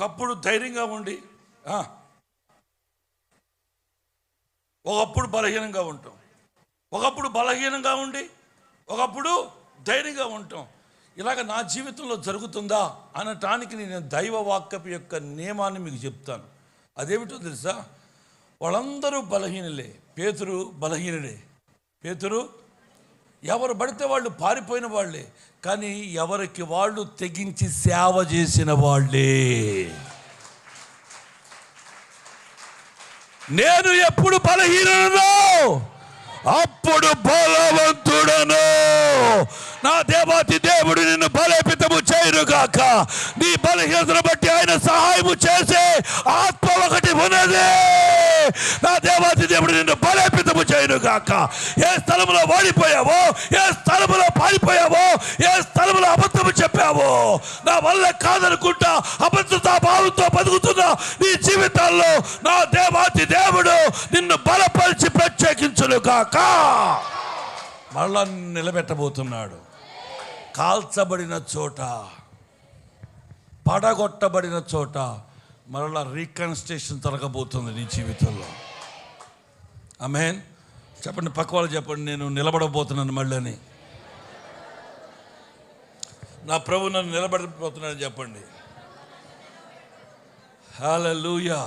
ఒకప్పుడు ధైర్యంగా ఉండి ఒకప్పుడు బలహీనంగా ఉంటాం, ఒకప్పుడు బలహీనంగా ఉండి ఒకప్పుడు ధైర్యంగా ఉంటాం. ఇలాగ నా జీవితంలో జరుగుతుందా అనటానికి నేను దైవ వాక్యపు యొక్క నియమాన్ని మీకు చెప్తాను. అదేమిటో తెలుసా? వాళ్ళందరూ బలహీనులే. పేతురు బలహీనుడే. పేతురు ఎవరు పడితే వాళ్ళు పారిపోయిన వాళ్ళే, కానీ ఎవరికి వాళ్ళు తెగించి సేవ చేసిన వాళ్ళే. నేను ఎప్పుడు బలహీనను అప్పుడు బలవంతుడను. నా దేవాతి దేవుడు నిన్ను బలోపేతము చేయునుగాక. నీ బలహీనతను బట్టి ఆయన సహాయము చేసే ఆత్మ ఒకటి ఉన్నది. నా దేవాతి దేవుడు నిన్ను బలోపేతము చేయునుగాక. ఏ స్థలంలో వాడిపోయావో, ఏ స్థలంలో పారిపోయావో, ఏ స్థలంలో అబద్ధము చెప్పావో, నా వల్ల కాదనుకుంటా అబద్ధతా భావంతో బతుకుతున్నా నీ జీవితాల్లో నా దేవాతి దేవుడు నిన్ను బలపరిచి ప్రత్యేకించునుగాక. మళ్ళా నిలబెట్టబోతున్నాడు. కాల్చబడిన చోట, పడగొట్టబడిన చోట మరలా రీకన్స్ట్రక్షన్ జరగబోతుంది నీ జీవితంలో. ఆమేన్. చెప్పండి, పక్క వాళ్ళు చెప్పండి, నేను నిలబడబోతున్నాను మళ్ళీ అని. నా ప్రభు నన్ను నిలబడబోతున్నానని చెప్పండి. హల్లెలూయా.